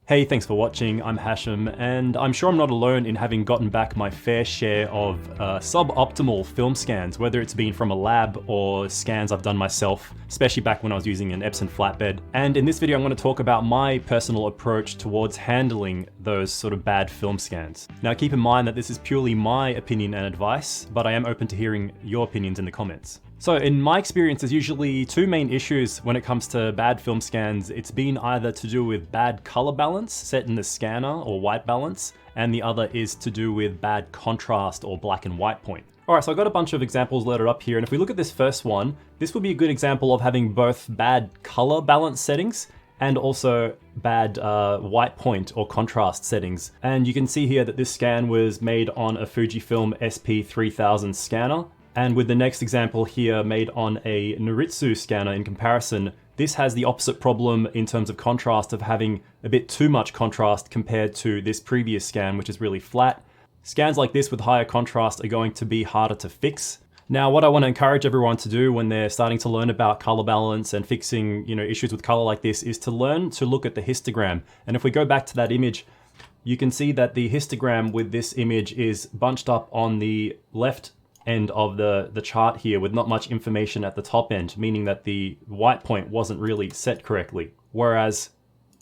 Hey, thanks for watching. I'm Hashem, and I'm sure I'm not alone in having gotten back my fair share of suboptimal film scans, whether it's been from a lab or scans I've done myself, especially back when I was using an Epson Flatbed. And in this video, I'm going to talk about my personal approach towards handling those sort of bad film scans. Now, keep in mind that this is purely my opinion and advice, but I am open to hearing your opinions in the comments. So in my experience, there's usually two main issues when it comes to bad film scans. It's been either to do with bad color balance set in the scanner or white balance, and the other is to do with bad contrast or black and white point. Alright, so I've got a bunch of examples loaded up here, and if we look at this first one, this would be a good example of having both bad color balance settings and also bad white point or contrast settings. And you can see here that this scan was made on a Fujifilm SP3000 scanner. And with the next example here made on a Noritsu scanner in comparison, this has the opposite problem in terms of contrast of having a bit too much contrast compared to this previous scan, which is really flat. Scans like this with higher contrast are going to be harder to fix. Now, what I want to encourage everyone to do when they're starting to learn about color balance and fixing, issues with color like this is to learn to look at the histogram. And if we go back to that image, you can see that the histogram with this image is bunched up on the left end of the chart here with not much information at the top end, meaning that the white point wasn't really set correctly. Whereas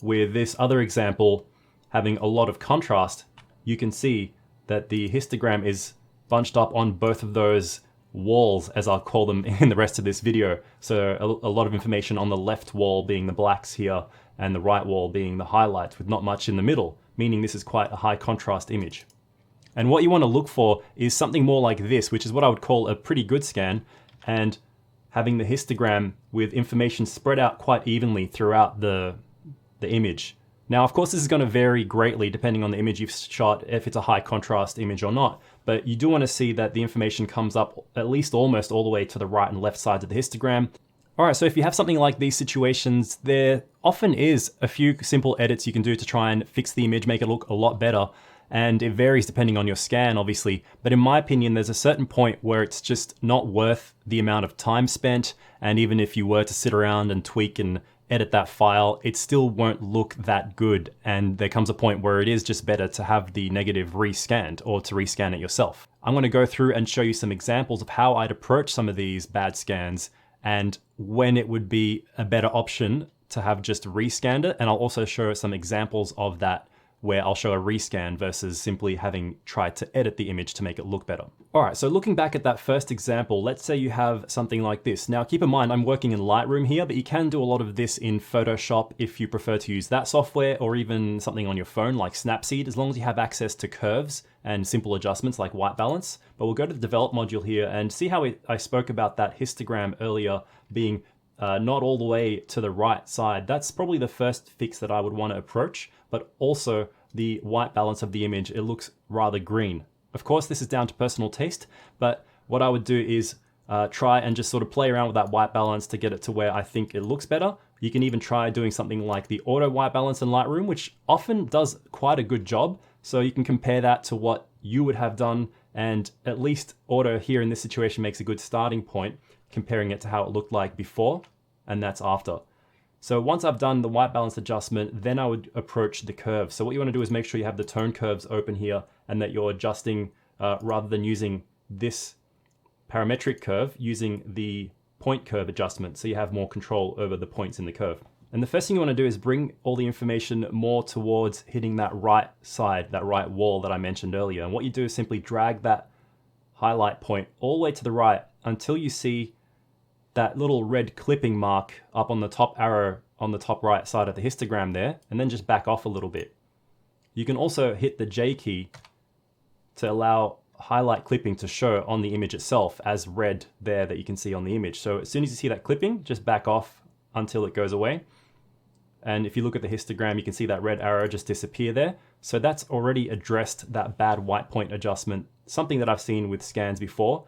with this other example, having a lot of contrast, you can see that the histogram is bunched up on both of those walls, as I'll call them in the rest of this video. So a lot of information on the left wall being the blacks here, and the right wall being the highlights with not much in the middle, meaning this is quite a high contrast image. And what you want to look for is something more like this, which is what I would call a pretty good scan, and having the histogram with information spread out quite evenly throughout the image. Now, of course, this is going to vary greatly depending on the image you've shot, if it's a high contrast image or not, but you do want to see that the information comes up at least almost all the way to the right and left sides of the histogram. Alright, so if you have something like these situations, there often is a few simple edits you can do to try and fix the image, make it look a lot better. And it varies depending on your scan, obviously. But in my opinion, there's a certain point where it's just not worth the amount of time spent. And even if you were to sit around and tweak and edit that file, it still won't look that good. And there comes a point where it is just better to have the negative rescanned or to rescan it yourself. I'm going to go through and show you some examples of how I'd approach some of these bad scans and when it would be a better option to have just rescanned it. And I'll also show some examples of that where I'll show a rescan versus simply having tried to edit the image to make it look better. Alright, so looking back at that first example, let's say you have something like this. Now keep in mind, I'm working in Lightroom here, but you can do a lot of this in Photoshop if you prefer to use that software, or even something on your phone like Snapseed, as long as you have access to curves and simple adjustments like white balance. But we'll go to the develop module here and see how I spoke about that histogram earlier being not all the way to the right side. That's probably the first fix that I would want to approach, but also the white balance of the image, it looks rather green. Of course, this is down to personal taste, but what I would do is try and just sort of play around with that white balance to get it to where I think it looks better. You can even try doing something like the auto white balance in Lightroom, which often does quite a good job. So you can compare that to what you would have done, and at least auto here in this situation makes a good starting point, comparing it to how it looked like before, and that's after. So once I've done the white balance adjustment, then I would approach the curve. So what you want to do is make sure you have the tone curves open here and that you're adjusting rather than using this parametric curve, using the point curve adjustment. So you have more control over the points in the curve. And the first thing you want to do is bring all the information more towards hitting that right side, that right wall that I mentioned earlier. And what you do is simply drag that highlight point all the way to the right until you see that little red clipping mark up on the top arrow on the top right side of the histogram there, and then just back off a little bit. You can also hit the J key to allow highlight clipping to show on the image itself as red there that you can see on the image. So as soon as you see that clipping, just back off until it goes away. And if you look at the histogram, you can see that red arrow just disappear there. So that's already addressed that bad white point adjustment, something that I've seen with scans before.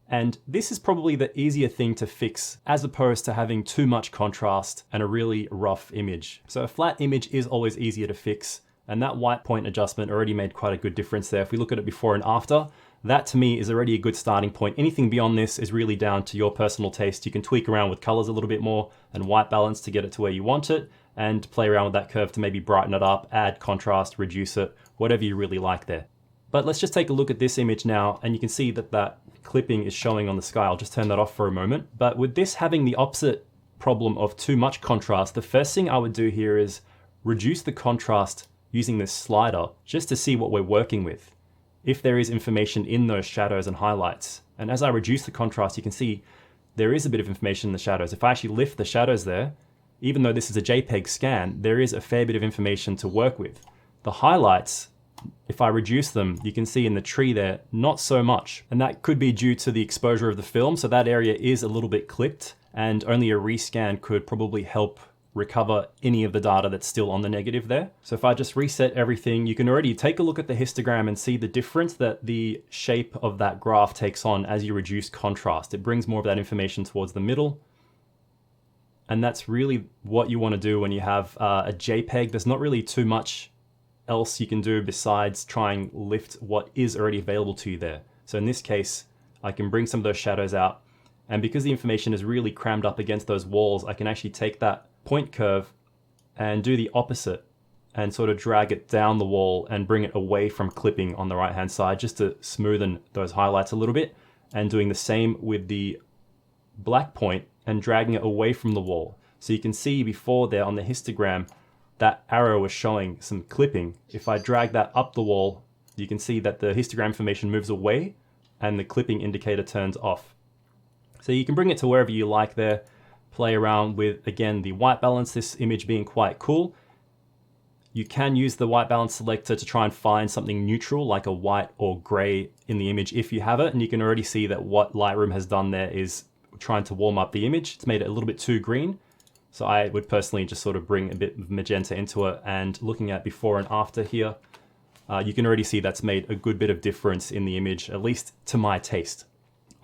And this is probably the easier thing to fix as opposed to having too much contrast and a really rough image. So a flat image is always easier to fix, and that white point adjustment already made quite a good difference there. If we look at it before and after, that to me is already a good starting point. Anything beyond this is really down to your personal taste. You can tweak around with colors a little bit more and white balance to get it to where you want it. and play around with that curve to maybe brighten it up, add contrast, reduce it, whatever you really like there. But let's just take a look at this image now, and you can see that that clipping is showing on the sky. I'll just turn that off for a moment. But with this having the opposite problem of too much contrast, the first thing I would do here is reduce the contrast using this slider just to see what we're working with, if there is information in those shadows and highlights. And as I reduce the contrast, you can see there is a bit of information in the shadows. If I actually lift the shadows there, even though this is a JPEG scan, there is a fair bit of information to work with. The highlights, if I reduce them, you can see in the tree there, not so much. And that could be due to the exposure of the film. So that area is a little bit clipped, and only a rescan could probably help recover any of the data that's still on the negative there. So if I just reset everything, you can already take a look at the histogram and see the difference that the shape of that graph takes on as you reduce contrast. It brings more of that information towards the middle. And that's really what you want to do when you have a JPEG. There's not really too much else you can do besides try and lift what is already available to you there. So in this case, I can bring some of those shadows out. And because the information is really crammed up against those walls, I can actually take that point curve and do the opposite and sort of drag it down the wall and bring it away from clipping on the right hand side just to smoothen those highlights a little bit, and doing the same with the black point and dragging it away from the wall. So you can see before there on the histogram that arrow was showing some clipping. If I drag that up the wall, you can see that the histogram information moves away and the clipping indicator turns off. So you can bring it to wherever you like there. Play around with, again, the white balance, this image being quite cool. You can use the white balance selector to try and find something neutral, like a white or gray in the image if you have it. And you can already see that what Lightroom has done there is trying to warm up the image. It's made it a little bit too green. So I would personally just sort of bring a bit of magenta into it. And looking at before and after here, you can already see that's made a good bit of difference in the image, at least to my taste.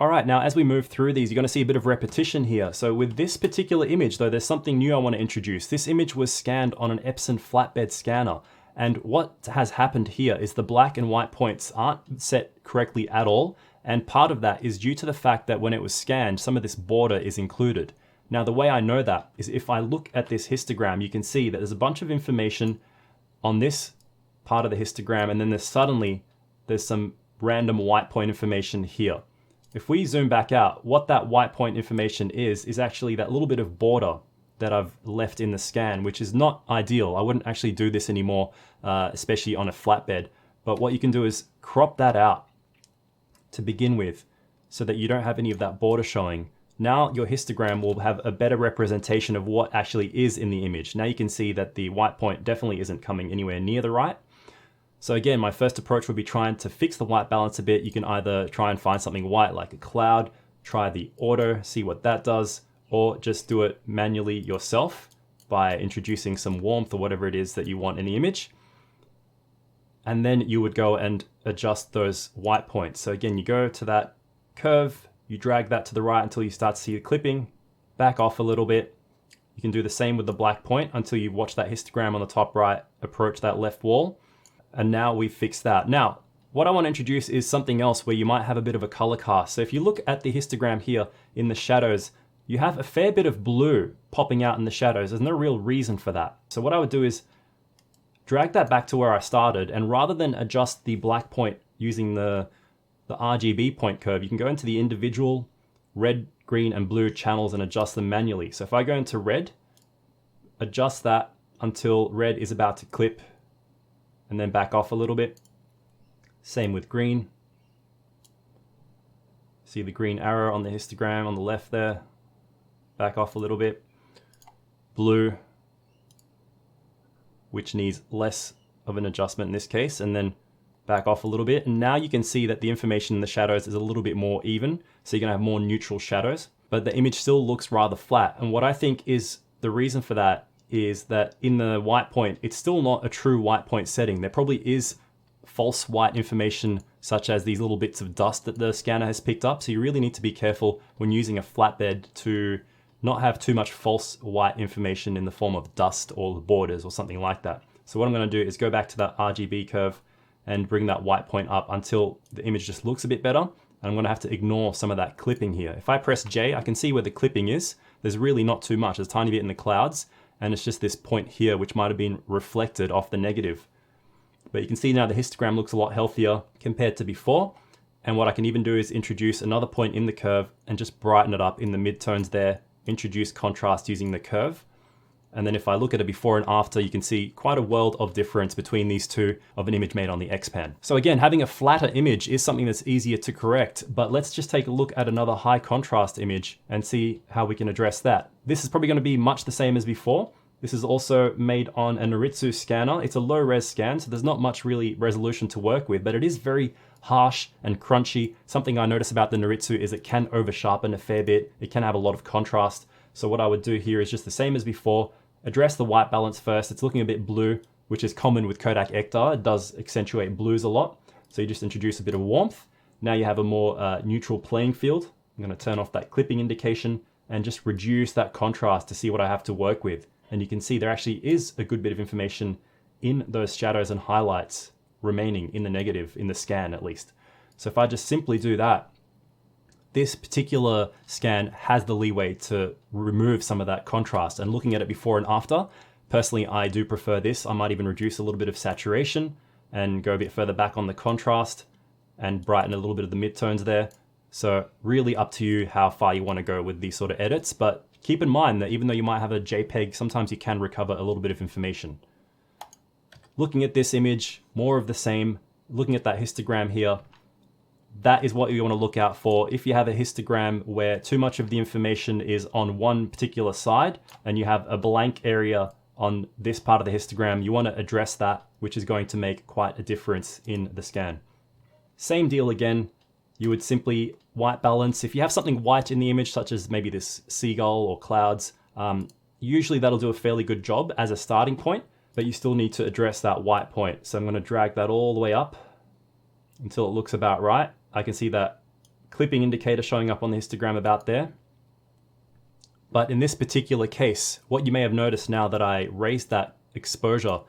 All right, now as we move through these, you're gonna see a bit of repetition here. So with this particular image though, there's something new I wanna introduce. This image was scanned on an Epson Flatbed scanner. And what has happened here is the black and white points aren't set correctly at all. And part of that is due to the fact that when it was scanned, some of this border is included. Now the way I know that is if I look at this histogram, you can see that there's a bunch of information on this part of the histogram, and then there's some random white point information here. If we zoom back out, what that white point information is actually that little bit of border that I've left in the scan, which is not ideal. I wouldn't actually do this anymore, especially on a flatbed. But what you can do is crop that out to begin with so that you don't have any of that border showing. Now your histogram will have a better representation of what actually is in the image. Now you can see that the white point definitely isn't coming anywhere near the right. So again, my first approach would be trying to fix the white balance a bit. You can either try and find something white like a cloud, try the auto, see what that does, or just do it manually yourself by introducing some warmth or whatever it is that you want in the image. And then you would go and adjust those white points. So again, you go to that curve, you drag that to the right until you start to see the clipping, back off a little bit. You can do the same with the black point until you watch that histogram on the top right approach that left wall. And now we've fixed that. Now, what I want to introduce is something else where you might have a bit of a color cast. So if you look at the histogram here in the shadows, you have a fair bit of blue popping out in the shadows. There's no real reason for that. So what I would do is drag that back to where I started, and rather than adjust the black point using the RGB point curve, you can go into the individual red, green, and blue channels and adjust them manually. So if I go into red, adjust that until red is about to clip, and then back off a little bit. Same with green. See the green arrow on the histogram on the left there. Back off a little bit. Blue, which needs less of an adjustment in this case, and then back off a little bit. And now you can see that the information in the shadows is a little bit more even, so you're gonna have more neutral shadows, but the image still looks rather flat. And what I think is the reason for that is that in the white point, it's still not a true white point setting. There probably is false white information, such as these little bits of dust that the scanner has picked up. So you really need to be careful when using a flatbed to not have too much false white information in the form of dust or borders or something like that. So what I'm going to do is go back to that RGB curve and bring that white point up until the image just looks a bit better. And I'm going to have to ignore some of that clipping here. If I press J, I can see where the clipping is. There's really not too much. There's a tiny bit in the clouds. and it's just this point here which might have been reflected off the negative. But you can see now the histogram looks a lot healthier compared to before. And what I can even do is introduce another point in the curve and just brighten it up in the midtones there, introduce contrast using the curve. And then if I look at it before and after, you can see quite a world of difference between these two of an image made on the X-Pan. So again, having a flatter image is something that's easier to correct, but let's just take a look at another high contrast image and see how we can address that. This is probably going to be much the same as before. This is also made on a Noritsu scanner. It's a low res scan, so there's not much really resolution to work with, but it is very harsh and crunchy. Something I notice about the Noritsu is it can over sharpen a fair bit. It can have a lot of contrast. So what I would do here is just the same as before. Address the white balance first. It's looking a bit blue, which is common with Kodak Ektar. It does accentuate blues a lot. So you just introduce a bit of warmth. Now you have a more neutral playing field. I'm going to turn off that clipping indication and just reduce that contrast to see what I have to work with. And you can see there actually is a good bit of information in those shadows and highlights remaining in the negative, in the scan at least. So if I just simply do that, this particular scan has the leeway to remove some of that contrast. And looking at it before and after, personally, I do prefer this. I might even reduce a little bit of saturation and go a bit further back on the contrast and brighten a little bit of the midtones there. So really up to you how far you want to go with these sort of edits, but keep in mind that even though you might have a JPEG, sometimes you can recover a little bit of information. Looking at this image, more of the same. Looking at that histogram here, that is what you want to look out for. If you have a histogram where too much of the information is on one particular side and you have a blank area on this part of the histogram, you want to address that, which is going to make quite a difference in the scan. Same deal again. You would simply white balance. If you have something white in the image, such as maybe this seagull or clouds, usually that'll do a fairly good job as a starting point, but you still need to address that white point. So I'm going to drag that all the way up until it looks about right. I can see that clipping indicator showing up on the histogram about there. But in this particular case, what you may have noticed now that I raised that exposure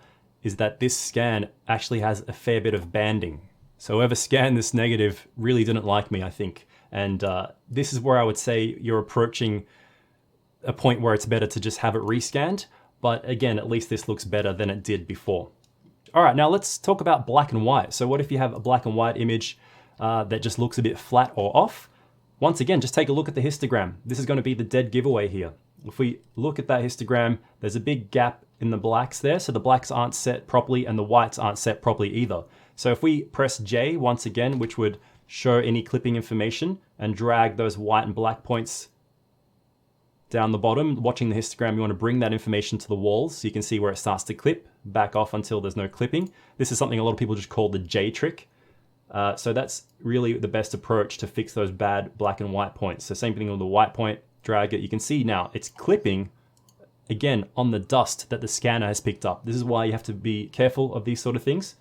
is that this scan actually has a fair bit of banding. So whoever scanned this negative really didn't like me, I think. And this is where I would say you're approaching a point where it's better to just have it rescanned. But again, at least this looks better than it did before. All right, now let's talk about black and white. So what if you have a black and white image that just looks a bit flat or off? Once again, just take a look at the histogram. This is going to be the dead giveaway here. If we look at that histogram, there's a big gap in the blacks there. So the blacks aren't set properly and the whites aren't set properly either. So if we press J once again, which would show any clipping information, and drag those white and black points down the bottom, watching the histogram, you want to bring that information to the walls so you can see where it starts to clip, back off until there's no clipping. This is something a lot of people just call the J trick. So that's really the best approach to fix those bad black and white points. So same thing with the white point, drag it. You can see now it's clipping again on the dust that the scanner has picked up. This is why you have to be careful of these sort of things.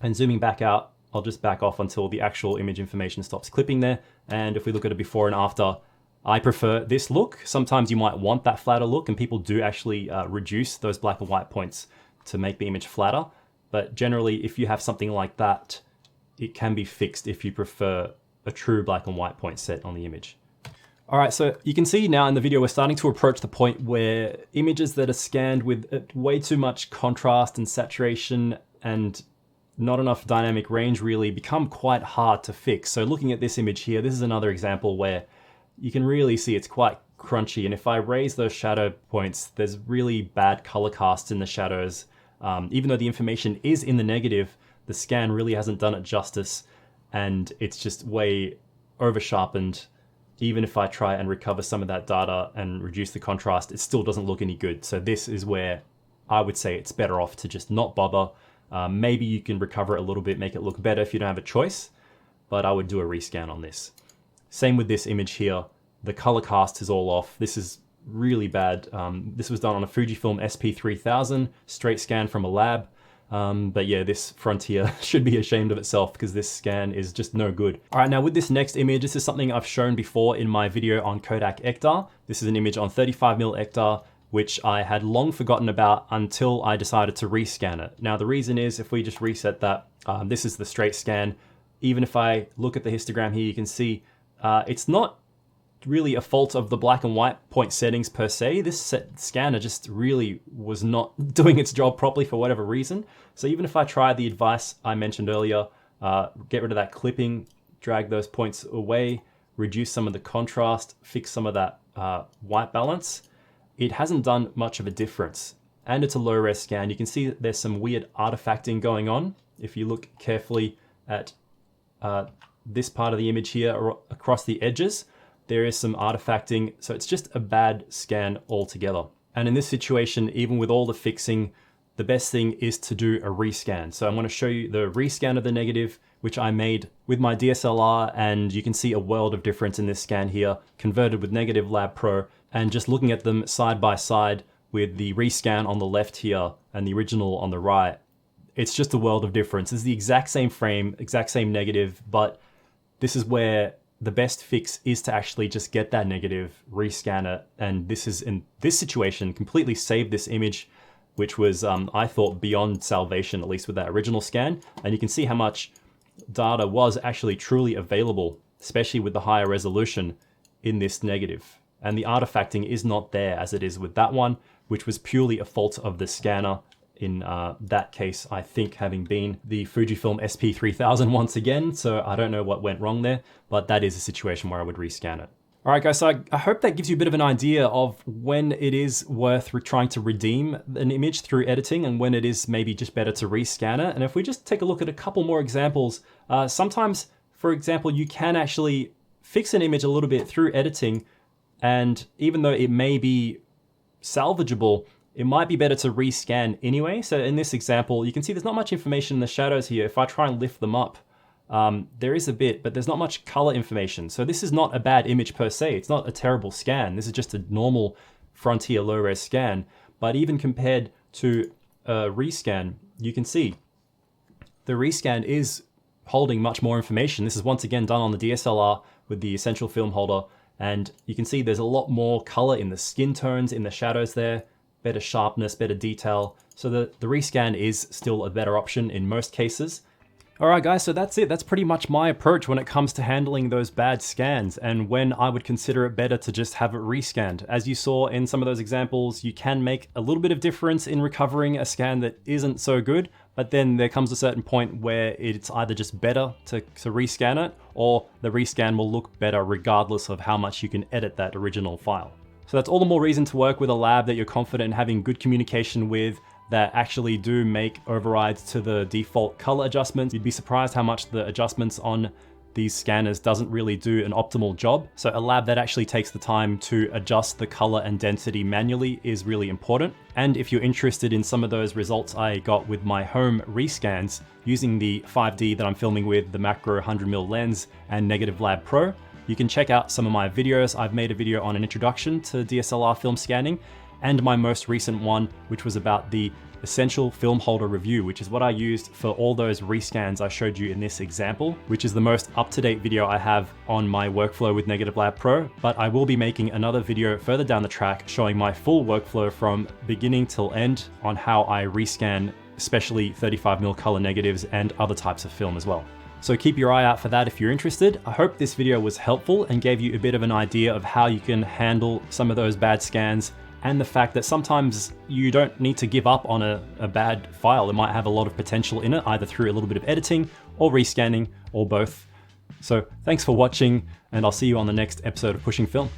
And zooming back out, I'll just back off until the actual image information stops clipping there. And if we look at it before and after, I prefer this look. Sometimes you might want that flatter look, and people do actually reduce those black and white points to make the image flatter. But generally, if you have something like that, it can be fixed if you prefer a true black and white point set on the image. All right, so you can see now in the video, we're starting to approach the point where images that are scanned with way too much contrast and saturation and not enough dynamic range really become quite hard to fix. So looking at this image here, this is another example where you can really see it's quite crunchy. And if I raise those shadow points, there's really bad color cast in the shadows. Even though the information is in the negative, the scan really hasn't done it justice, and it's just way over sharpened. Even if I try and recover some of that data and reduce the contrast, it still doesn't look any good. So this is where I would say it's better off to just not bother. Maybe you can recover it a little bit, make it look better if you don't have a choice, but I would do a rescan on this. Same with this image here. The color cast is all off. This is really bad. This was done on a Fujifilm SP3000, straight scan from a lab. But yeah, this Frontier should be ashamed of itself because this scan is just no good. All right, now with this next image, this is something I've shown before in my video on Kodak Ektar. This is an image on 35mm Ektar, which I had long forgotten about until I decided to rescan it. Now the reason is, if we just reset that, this is the straight scan. Even if I look at the histogram here, you can see it's not really a fault of the black and white point settings per se. This scanner just really was not doing its job properly for whatever reason. So even if I try the advice I mentioned earlier, get rid of that clipping, drag those points away, reduce some of the contrast, fix some of that white balance, it hasn't done much of a difference. And it's a low res scan. You can see that there's some weird artifacting going on. If you look carefully at this part of the image here or across the edges, there is some artifacting. So it's just a bad scan altogether. And in this situation, even with all the fixing, the best thing is to do a rescan. So I'm going to show you the rescan of the negative, which I made with my DSLR, and you can see a world of difference in this scan here, converted with Negative Lab Pro, and just looking at them side by side with the rescan on the left here and the original on the right, it's just a world of difference. It's the exact same frame, exact same negative, but this is where the best fix is to actually just get that negative, rescan it, and this is, in this situation, completely saved this image, which was, I thought, beyond salvation, at least with that original scan. And you can see how much data was actually truly available, especially with the higher resolution in this negative. And the artifacting is not there as it is with that one, which was purely a fault of the scanner. In that case, I think, having been the Fujifilm SP3000 once again, so I don't know what went wrong there, but that is a situation where I would rescan it. All right, guys, so I hope that gives you a bit of an idea of when it is worth trying to redeem an image through editing and when it is maybe just better to rescan it. And if we just take a look at a couple more examples, sometimes, for example, you can actually fix an image a little bit through editing, and even though it may be salvageable, it might be better to rescan anyway. So in this example, you can see there's not much information in the shadows here. If I try and lift them up, there is a bit, but there's not much color information. So this is not a bad image per se. It's not a terrible scan. This is just a normal Frontier low-res scan. But even compared to a rescan, you can see the rescan is holding much more information. This is once again done on the DSLR with the essential film holder. And you can see there's a lot more color in the skin tones, in the shadows there, better sharpness, better detail. So the rescan is still a better option in most cases. All right, guys, so that's it. That's pretty much my approach when it comes to handling those bad scans and when I would consider it better to just have it rescanned. As you saw in some of those examples, you can make a little bit of difference in recovering a scan that isn't so good, but then there comes a certain point where it's either just better to rescan it, or the rescan will look better regardless of how much you can edit that original file. So that's all the more reason to work with a lab that you're confident in having good communication with, that actually do make overrides to the default color adjustments. You'd be surprised how much the adjustments on these scanners doesn't really do an optimal job. So a lab that actually takes the time to adjust the color and density manually is really important. And if you're interested in some of those results I got with my home rescans using the 5D that I'm filming with, the macro 100mm lens and Negative Lab Pro, you can check out some of my videos. I've made a video on an introduction to DSLR film scanning, and my most recent one, which was about the essential film holder review, which is what I used for all those rescans I showed you in this example, which is the most up-to-date video I have on my workflow with Negative Lab Pro. But I will be making another video further down the track showing my full workflow from beginning till end on how I rescan, especially 35mm color negatives and other types of film as well. So keep your eye out for that if you're interested. I hope this video was helpful and gave you a bit of an idea of how you can handle some of those bad scans, and the fact that sometimes you don't need to give up on a bad file. It might have a lot of potential in it, either through a little bit of editing or rescanning or both. So thanks for watching, and I'll see you on the next episode of Pushing Film.